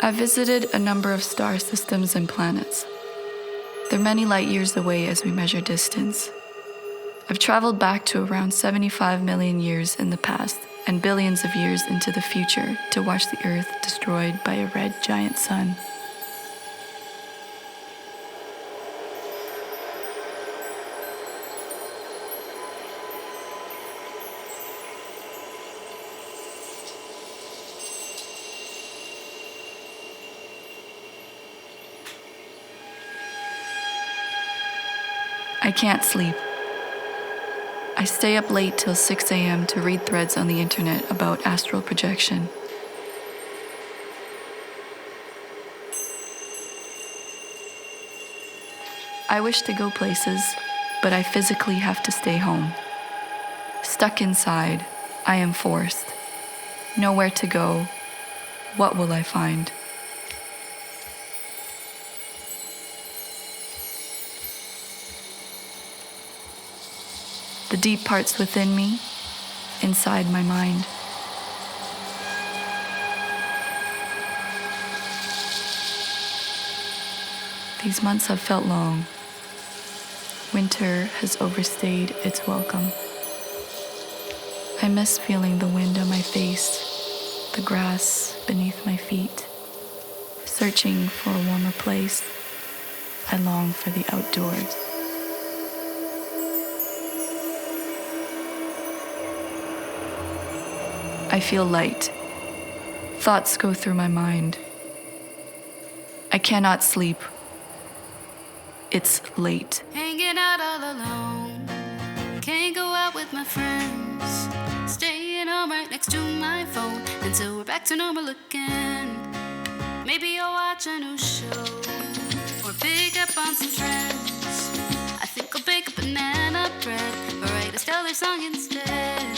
I've visited a number of star systems and planets. They're many light years away as we measure distance. I've traveled back to around 75 million years in the past and billions of years into the future to watch the Earth destroyed by a red giant sun. I can't sleep. I stay up late till 6 a.m. to read threads on the internet about astral projection. I wish to go places, but I physically have to stay home. Stuck inside, I am forced. Nowhere to go. What will I find? The deep parts within me, inside my mind. These months have felt long. Winter has overstayed its welcome. I miss feeling the wind on my face, the grass beneath my feet. Searching for a warmer place, I long for the outdoors. I feel light. Thoughts go through my mind. I cannot sleep. It's late. Hanging out all alone. Can't go out with my friends. Staying home right next to my phone until we're back to normal again. Maybe I'll watch a new show or pick up on some trends. I think I'll bake a banana bread or write a stellar song instead.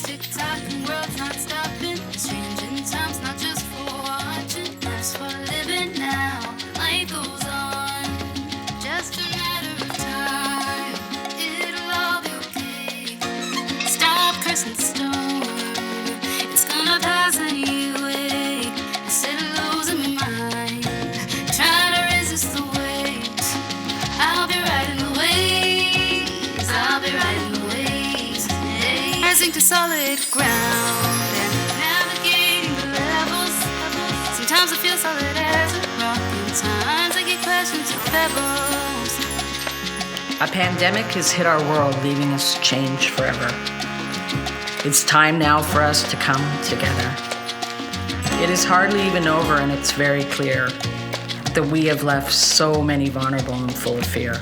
Tick-tock, world's not stopping. Strange in times, not just for watching. Lives for living now. Life goes on. Just a matter of time. It'll all be okay. Stop cursing the storm. It's gonna pass anyway. Instead of losing my mind, trying to resist the waves. I'll be riding the waves. I'll be riding the waves. Hey. Rising to solid ground and navigating the levels. Sometimes I feel solid as a rock, and times I get crashed into pebbles. A pandemic has hit our world, leaving us changed forever. It's time now for us to come together. It is hardly even over, and it's very clear that we have left so many vulnerable and full of fear.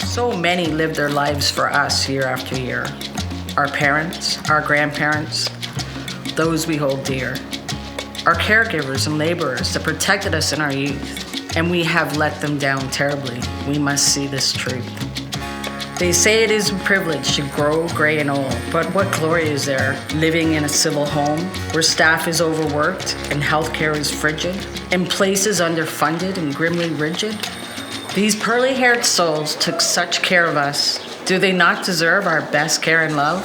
So many live their lives for us year after year. Our parents, our grandparents, those we hold dear. Our caregivers and laborers that protected us in our youth, and we have let them down terribly. We must see this truth. They say it is a privilege to grow gray and old, but what glory is there living in a civil home where staff is overworked and healthcare is frigid, and places underfunded and grimly rigid? These pearly-haired souls took such care of us. Do they not deserve our best care and love?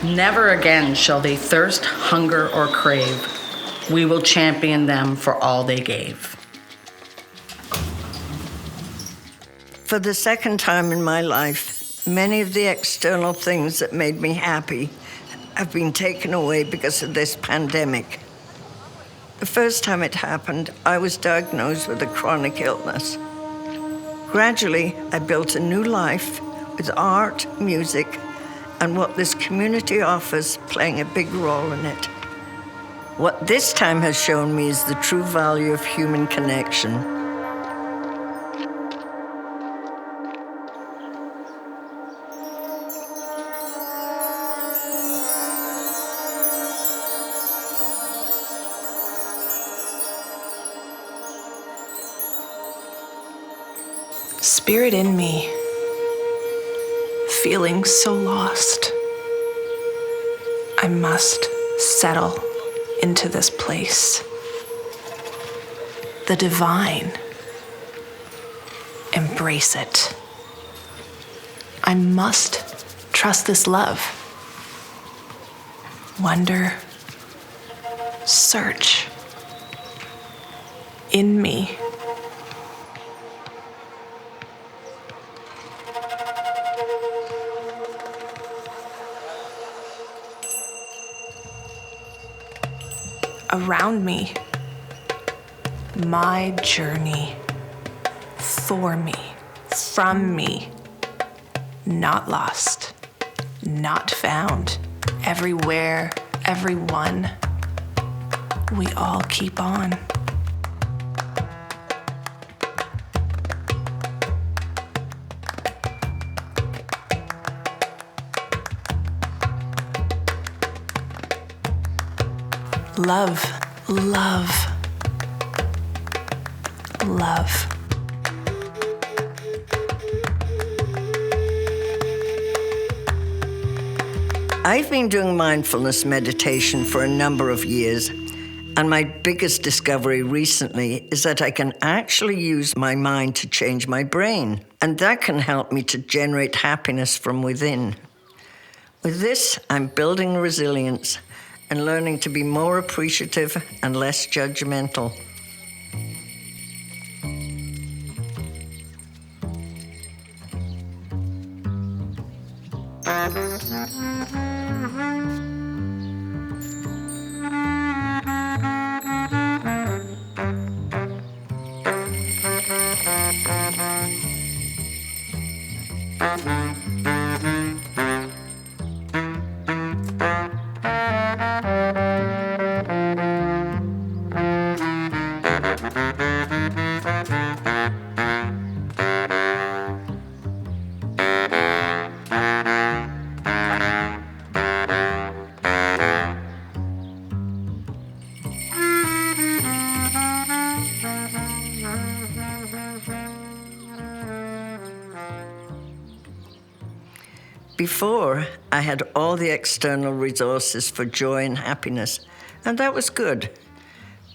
Never again shall they thirst, hunger, or crave. We will champion them for all they gave. For the second time in my life, many of the external things that made me happy have been taken away because of this pandemic. The first time it happened, I was diagnosed with a chronic illness. Gradually, I built a new life with art, music, and what this community offers playing a big role in it. What this time has shown me is the true value of human connection. Spirit in me, feeling so lost. I must settle into this place. The divine. Embrace it. I must trust this love. Wonder, search in me. Around me, my journey, for me, from me, not lost, not found, everywhere, everyone, we all keep on. Love, love, love. I've been doing mindfulness meditation for a number of years, and my biggest discovery recently is that I can actually use my mind to change my brain, and that can help me to generate happiness from within. With this, I'm building resilience and learning to be more appreciative and less judgmental. Before, I had all the external resources for joy and happiness, and that was good.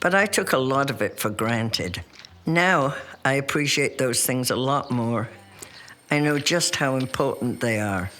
But I took a lot of it for granted. Now, I appreciate those things a lot more. I know just how important they are.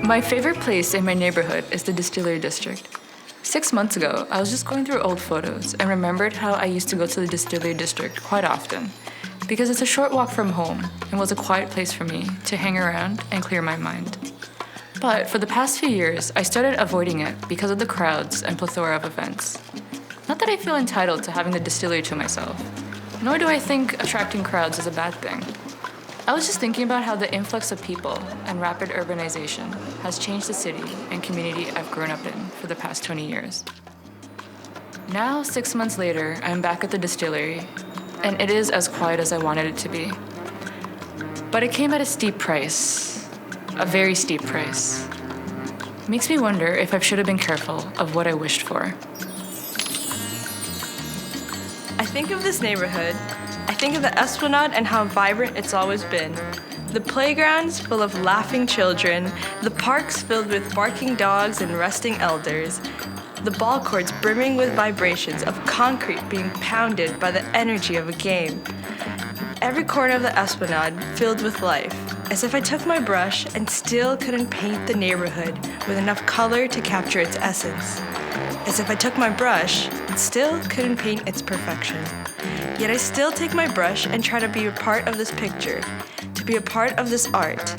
My favorite place in my neighborhood is the Distillery District. 6 months ago, I was just going through old photos and remembered how I used to go to the Distillery District quite often because it's a short walk from home and was a quiet place for me to hang around and clear my mind. But for the past few years, I started avoiding it because of the crowds and plethora of events. Not that I feel entitled to having the distillery to myself, nor do I think attracting crowds is a bad thing. I was just thinking about how the influx of people and rapid urbanization has changed the city and community I've grown up in for the past 20 years. Now, 6 months later, I'm back at the distillery, and it is as quiet as I wanted it to be. But it came at a steep price, a very steep price. Makes me wonder if I should have been careful of what I wished for. I think of this neighborhood. I think of the Esplanade and how vibrant it's always been. The playgrounds full of laughing children, the parks filled with barking dogs and resting elders, the ball courts brimming with vibrations of concrete being pounded by the energy of a game. Every corner of the Esplanade filled with life, as if I took my brush and still couldn't paint the neighborhood with enough color to capture its essence. As if I took my brush and still couldn't paint its perfection. Yet I still take my brush and try to be a part of this picture, to be a part of this art,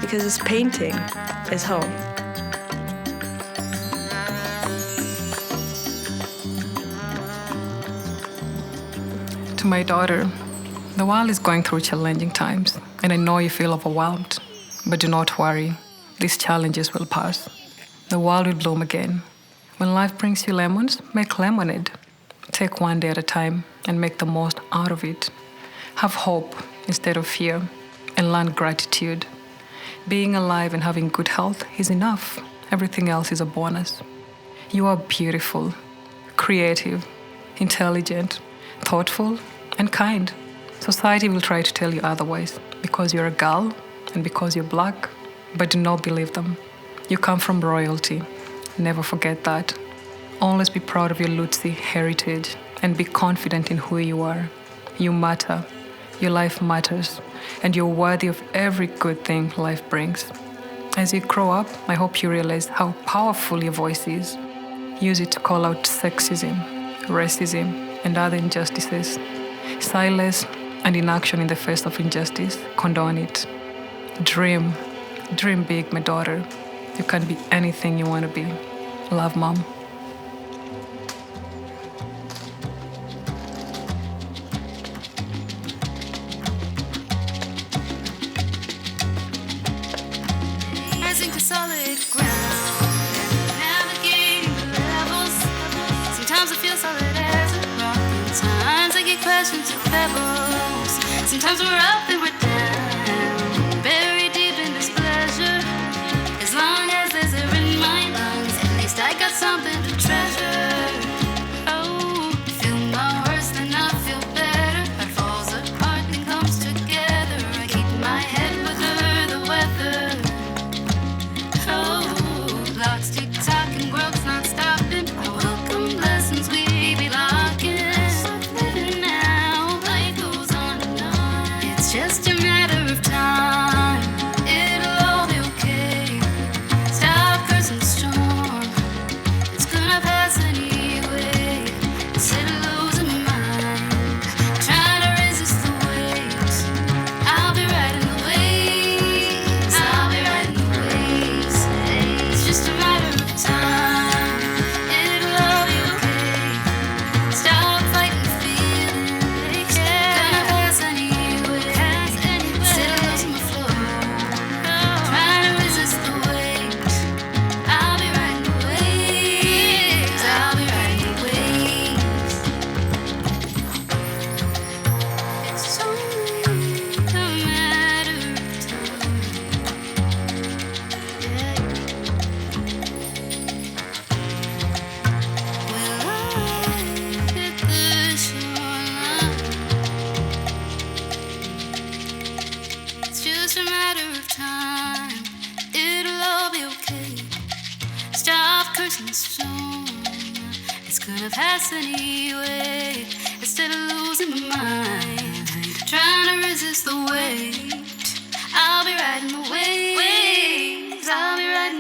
because this painting is home. To my daughter, the world is going through challenging times, and I know you feel overwhelmed. But do not worry, these challenges will pass. The world will bloom again. When life brings you lemons, make lemonade. Take one day at a time and make the most out of it. Have hope instead of fear and learn gratitude. Being alive and having good health is enough. Everything else is a bonus. You are beautiful, creative, intelligent, thoughtful, and kind. Society will try to tell you otherwise because you're a girl and because you're black, but do not believe them. You come from royalty. Never forget that. Always be proud of your Lutsi heritage and be confident in who you are. You matter. Your life matters. And you're worthy of every good thing life brings. As you grow up, I hope you realize how powerful your voice is. Use it to call out sexism, racism, and other injustices. Silence and inaction in the face of injustice. Condone it. Dream. Dream big, my daughter. You can be anything you want to be. Love, Mom. Rising to solid ground, navigating the levels. Sometimes I feel solid as a rock. Sometimes I get crushed into pebbles. Sometimes we're up and we're down, buried deep in displeasure. As long as there's air in my lungs, at least I got something to treasure. Oh, feel my worst, then I feel better. Heart falls apart, then comes together. I keep my head with the weather. Oh, clocks tick tock and world's not stopping. I welcome lessons we be locking. Living now, life goes on and on. It's just a matter of time. It'll all be okay. Stop cursing the storm. It's gonna pass anyway. Instead of losing my mind, trying to resist the waves. I'll be riding the waves. I'll be riding the waves. It's just a matter of time. It'll all be okay. Stop fighting the feeling. It's gonna pass anyway. Instead of losing my flow, trying to resist the waves. I'll be riding the waves. I'll be riding the waves. It's only a matter of time. Will I hit the shoreline? It's just a matter of time. It'll all be okay. Stop cursing the storm. It's gonna pass anyway. Instead of losing my mind, trying to resist the weight. I'll be riding the waves. I'll be riding